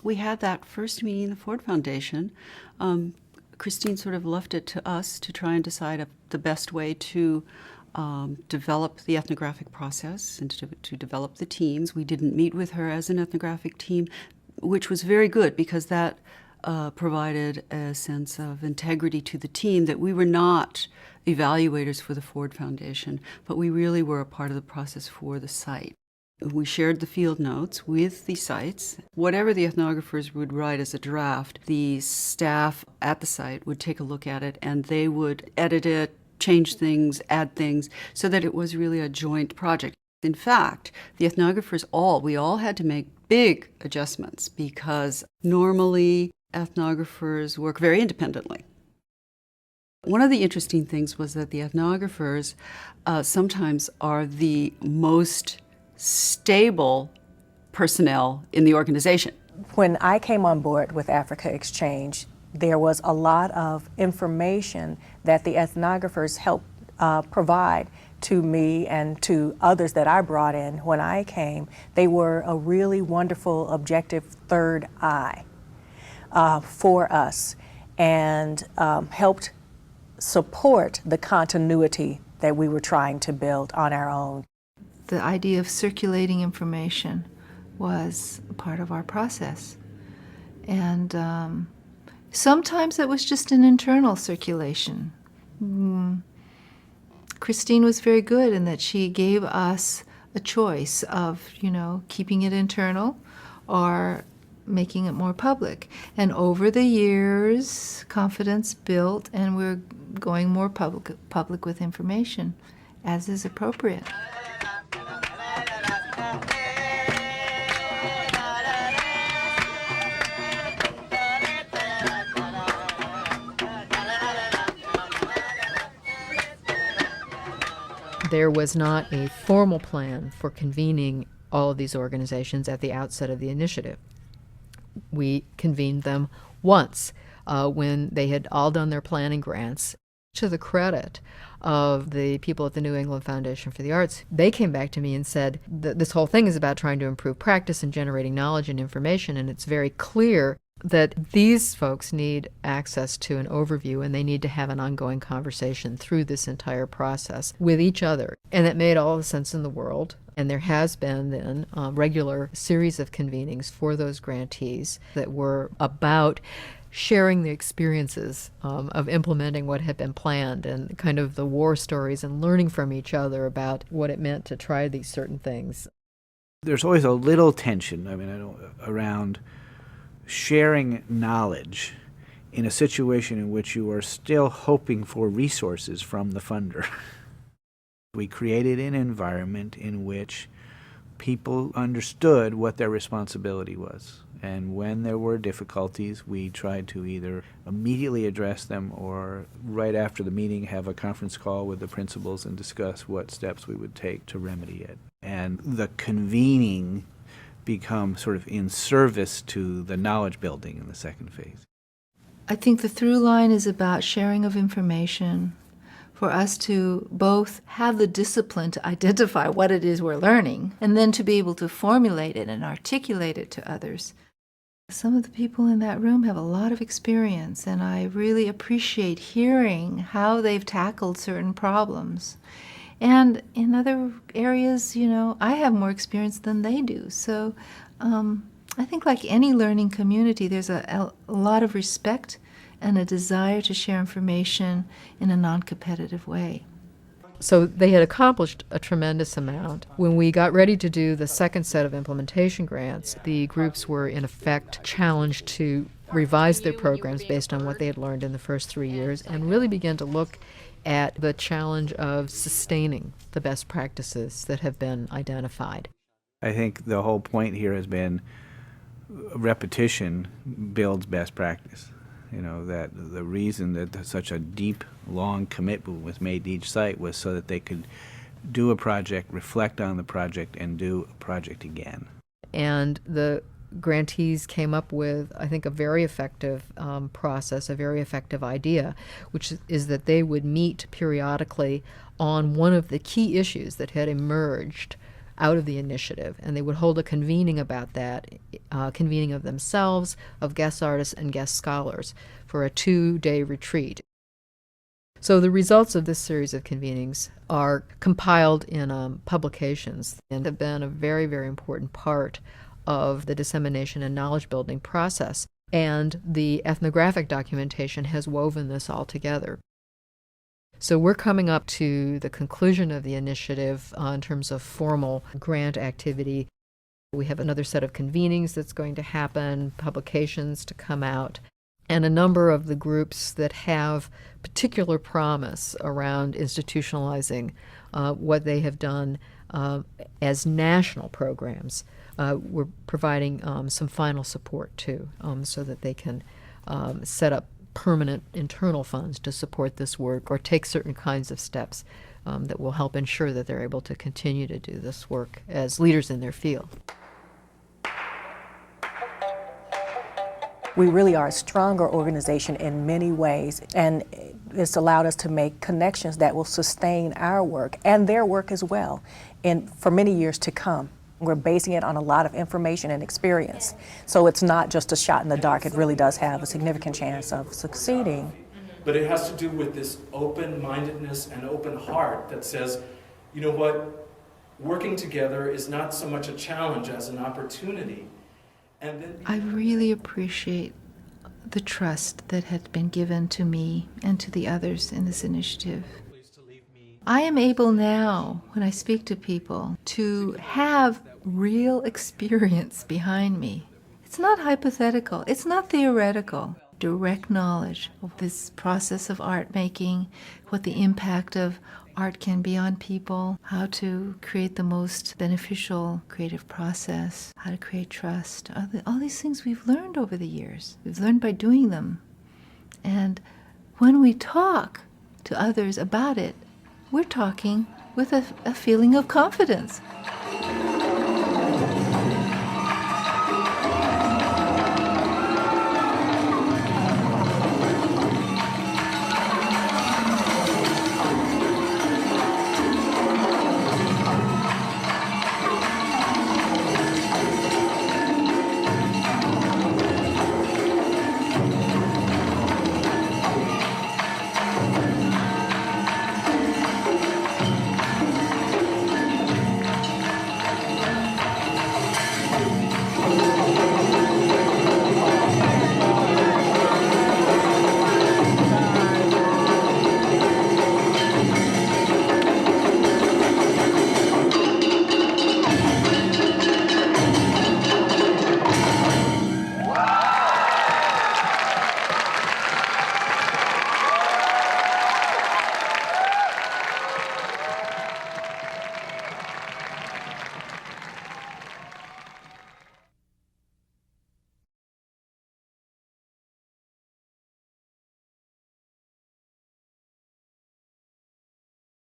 We had that first meeting, the Ford Foundation. Christine sort of left it to us to try and decide the best way to develop the ethnographic process and to develop the teams. We didn't meet with her as an ethnographic team, which was very good because that provided a sense of integrity to the team, that we were not evaluators for the Ford Foundation, but we really were a part of the process for the site. We shared the field notes with the sites. Whatever the ethnographers would write as a draft, the staff at the site would take a look at it and they would edit it, change things, add things, so that it was really a joint project. In fact, the ethnographers we all had to make big adjustments because normally ethnographers work very independently. One of the interesting things was that the ethnographers sometimes are the most stable personnel in the organization. When I came on board with Africa Exchange, there was a lot of information that the ethnographers helped provide to me and to others that I brought in when I came. They were a really wonderful, objective third eye for us and helped support the continuity that we were trying to build on our own. The idea of circulating information was part of our process. And sometimes it was just an internal circulation. Christine was very good in that she gave us a choice of, keeping it internal or making it more public. And over the years, confidence built and we're going more public with information as is appropriate. There was not a formal plan for convening all of these organizations at the outset of the initiative. We convened them once when they had all done their planning grants. To the credit of the people at the New England Foundation for the Arts, they came back to me and said that this whole thing is about trying to improve practice and generating knowledge and information, and it's very clear that these folks need access to an overview and they need to have an ongoing conversation through this entire process with each other. And that made all the sense in the world. And there has been then a regular series of convenings for those grantees that were about sharing the experiences of implementing what had been planned and kind of the war stories and learning from each other about what it meant to try these certain things. There's always a little tension, around sharing knowledge in a situation in which you are still hoping for resources from the funder. We created an environment in which people understood what their responsibility was. And when there were difficulties, we tried to either immediately address them or right after the meeting have a conference call with the principals and discuss what steps we would take to remedy it. And the convening become sort of in service to the knowledge building in the second phase. I think the through line is about sharing of information, for us to both have the discipline to identify what it is we're learning and then to be able to formulate it and articulate it to others. Some of the people in that room have a lot of experience, and I really appreciate hearing how they've tackled certain problems. And in other areas, I have more experience than they do. So I think like any learning community, there's a lot of respect and a desire to share information in a non-competitive way. So they had accomplished a tremendous amount. When we got ready to do the second set of implementation grants, the groups were in effect challenged to revise their programs based on what they had learned in the first 3 years and really begin to look at the challenge of sustaining the best practices that have been identified. I think the whole point here has been repetition builds best practice. That the reason that such a deep, long commitment was made to each site was so that they could do a project, reflect on the project, and do a project again. And the grantees came up with, I think, a very effective process, a very effective idea, which is that they would meet periodically on one of the key issues that had emerged out of the initiative, and they would hold a convening about that, convening of themselves, of guest artists and guest scholars for a 2-day retreat. So the results of this series of convenings are compiled in publications and have been a very, very important part of the dissemination and knowledge building process. And the ethnographic documentation has woven this all together. So we're coming up to the conclusion of the initiative in terms of formal grant activity. We have another set of convenings that's going to happen, publications to come out, and a number of the groups that have particular promise around institutionalizing what they have done as national programs. We're providing some final support too, so that they can set up permanent internal funds to support this work or take certain kinds of steps that will help ensure that they're able to continue to do this work as leaders in their field. We really are a stronger organization in many ways, and it's allowed us to make connections that will sustain our work and their work as well for many years to come. We're basing it on a lot of information and experience. So it's not just a shot in the dark. It really does have a significant chance of succeeding. But it has to do with this open-mindedness and open heart that says, you know what, working together is not so much a challenge as an opportunity. And then I really appreciate the trust that had been given to me and to the others in this initiative. I am able now, when I speak to people, to have real experience behind me. It's not hypothetical, it's not theoretical. Direct knowledge of this process of art making, what the impact of art can be on people, how to create the most beneficial creative process, how to create trust, all these things we've learned over the years. We've learned by doing them. And when we talk to others about it, we're talking with a feeling of confidence.